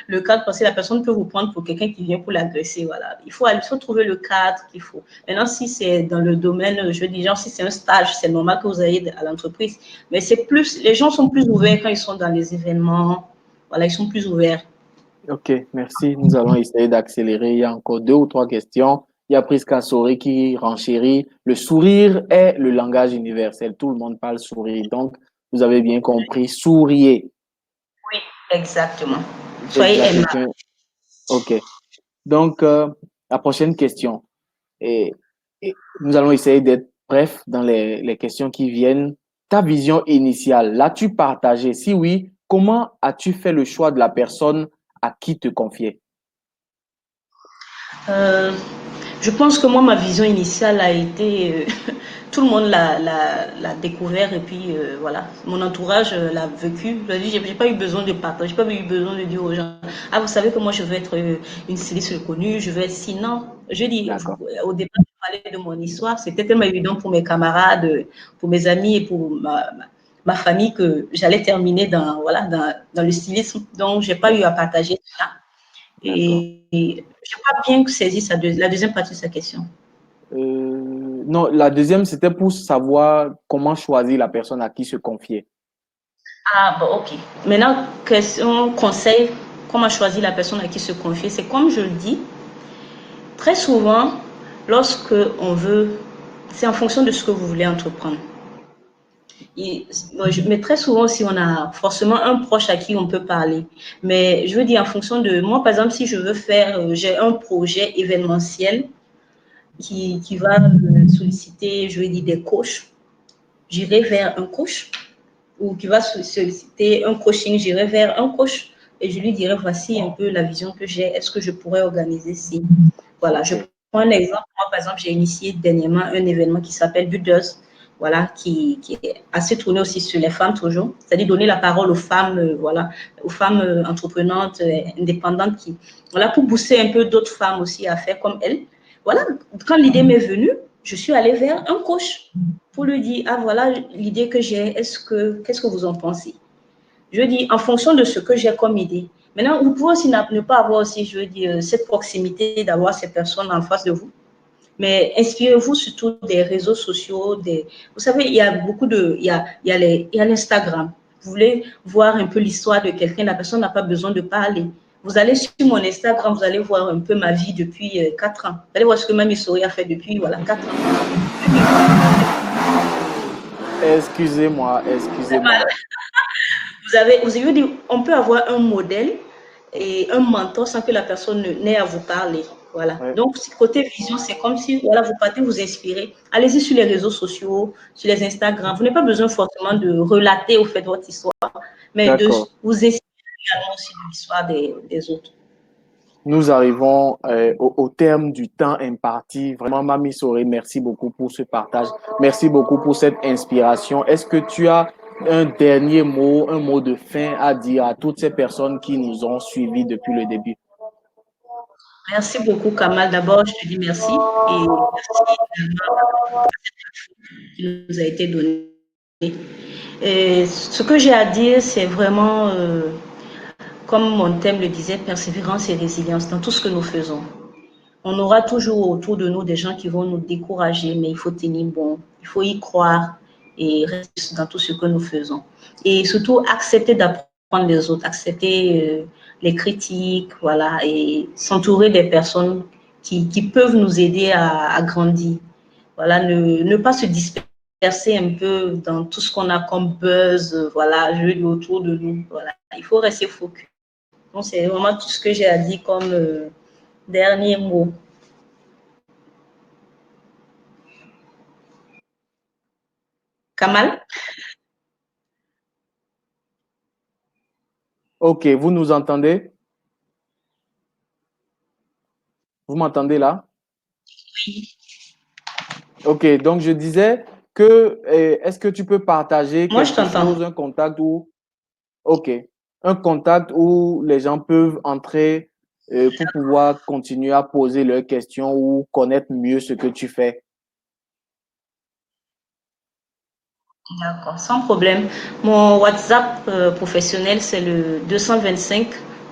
Le cadre, parce que la personne peut vous prendre pour quelqu'un qui vient pour l'agresser. Voilà. Il faut trouver le cadre qu'il faut. Maintenant, si c'est dans le domaine, je dis, genre, si c'est un stage, c'est normal que vous ayez à l'entreprise. Mais c'est plus, les gens sont plus ouverts quand ils sont dans les événements. Voilà, ils sont plus ouverts. Ok, merci. Nous allons essayer d'accélérer. Il y a encore 2 ou 3 questions. Il y a Prisca Soré qui renchérit. Le sourire est le langage universel. Tout le monde parle sourire. Donc, vous avez bien compris. Souriez. Oui, exactement. J'ai Soyez déjà aimable. quelqu'un. Ok. Donc, la prochaine question. Et nous allons essayer d'être bref dans les questions qui viennent. Ta vision initiale, l'as-tu partagée? Si oui, comment as-tu fait le choix de la personne à qui te confier? Euh, je pense que moi, ma vision initiale a été, tout le monde l'a découvert et puis voilà, mon entourage l'a vécu. J'ai pas eu besoin de partager, j'ai pas eu besoin de dire aux gens, ah vous savez que moi je veux être une styliste reconnue, je veux être si non. Je dis, D'accord. au départ, je parlais de mon histoire, c'était tellement évident pour mes camarades, pour mes amis et pour ma famille que j'allais terminer dans, voilà, dans le stylisme. Donc, j'ai pas eu à partager ça. D'accord. Et je crois bien que saisir la deuxième partie de sa question. Non, la deuxième, c'était pour savoir comment choisir la personne à qui se confier. Ah, bon, ok. Maintenant, question, conseil, comment choisir la personne à qui se confier? C'est comme je le dis, très souvent, lorsque on veut, c'est en fonction de ce que vous voulez entreprendre. Mais très souvent aussi, on a forcément un proche à qui on peut parler. Mais je veux dire, en fonction de moi, par exemple, si je veux faire, j'ai un projet événementiel qui va me solliciter, je veux dire, des coachs, j'irai vers un coach, ou qui va solliciter un coaching, j'irai vers un coach et je lui dirai voici un peu la vision que j'ai, est-ce que je pourrais organiser si. Voilà, je prends un exemple. Moi, par exemple, j'ai initié dernièrement un événement qui s'appelle Builders, voilà, qui est assez tourné aussi sur les femmes toujours, c'est-à-dire donner la parole aux femmes, voilà, aux femmes entreprenantes, indépendantes, voilà, pour booster un peu d'autres femmes aussi à faire comme elles. Voilà, quand l'idée m'est venue, je suis allée vers un coach pour lui dire, ah voilà l'idée que j'ai, qu'est-ce que vous en pensez? Je dis, en fonction de ce que j'ai comme idée. Maintenant, vous pouvez aussi ne pas avoir aussi, je veux dire, cette proximité d'avoir ces personnes en face de vous. Mais inspirez-vous surtout des réseaux sociaux. Vous savez, il y a beaucoup de... Il y a l'Instagram. Vous voulez voir un peu l'histoire de quelqu'un, la personne n'a pas besoin de parler. Vous allez sur mon Instagram, vous allez voir un peu ma vie depuis 4 ans. Vous allez voir ce que Mamie Sori a fait depuis, voilà, 4 ans. Excusez-moi, excusez-moi. Vous avez dit, on peut avoir un modèle et un mentor sans que la personne n'ait à vous parler. Voilà. Ouais, Donc, côté vision, c'est comme si voilà, vous partez vous inspirer. Allez-y sur les réseaux sociaux, sur les Instagram. Vous n'avez pas besoin forcément de relater au fait votre histoire, mais de d'accord. vous inspirer également aussi de l'histoire des autres. Nous arrivons au terme du temps imparti. Vraiment, Mamie Soré, merci beaucoup pour ce partage. Merci beaucoup pour cette inspiration. Est-ce que tu as un dernier mot, un mot de fin à dire à toutes ces personnes qui nous ont suivis depuis le début? Merci beaucoup, Kamal. D'abord, je te dis merci et merci qui nous a été donné. Et ce que j'ai à dire, c'est vraiment comme mon thème le disait, persévérance et résilience dans tout ce que nous faisons. On aura toujours autour de nous des gens qui vont nous décourager, mais il faut tenir bon, il faut y croire et rester dans tout ce que nous faisons. Et surtout, accepter d'apprendre des autres, accepter les critiques, voilà, et s'entourer des personnes qui peuvent nous aider à grandir. Voilà, ne pas se disperser un peu dans tout ce qu'on a comme buzz, voilà, je dis autour de nous. Voilà. Il faut rester focus. Donc, c'est vraiment tout ce que j'ai à dire comme dernier mot. Kamal? Ok, vous nous entendez? Vous m'entendez là? Oui. Ok, donc je disais que est-ce que tu peux partager Moi, je quelque t'entends. chose, un contact où, ok, un contact où les gens peuvent entrer pour pouvoir continuer à poser leurs questions ou connaître mieux ce que tu fais. D'accord, sans problème. Mon WhatsApp professionnel, c'est le 225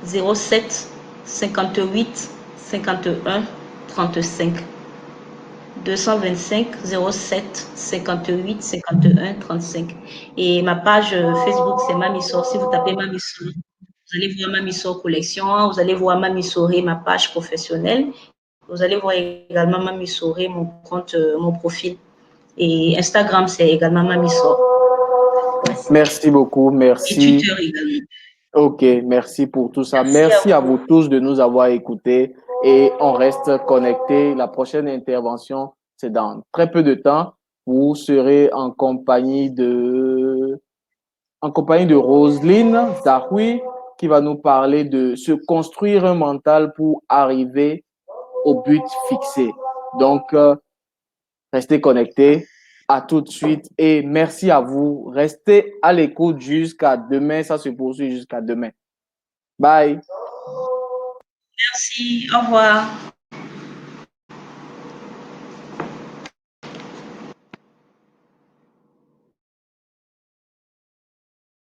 07 58 51 35. 225 07 58 51 35. Et ma page Facebook, c'est Mamisor. Si vous tapez Mamisor, vous allez voir Mamisor Collection, vous allez voir Mamisor, ma page professionnelle. Vous allez voir également Mamisor, mon compte, mon profil. Et Instagram, c'est également Mamisor. Merci. Merci beaucoup, Et merci. Twitter également. Ok, merci pour tout ça. Merci à Merci à vous. vous tous de nous avoir écoutés et on reste connectés. La prochaine intervention, c'est dans très peu de temps. Vous serez en compagnie de Roselyne Zahoui qui va nous parler de se construire un mental pour arriver au but fixé. Donc, restez connectés. À tout de suite et merci à vous. Restez à l'écoute jusqu'à demain. Ça se poursuit jusqu'à demain. Bye. Merci. Au revoir.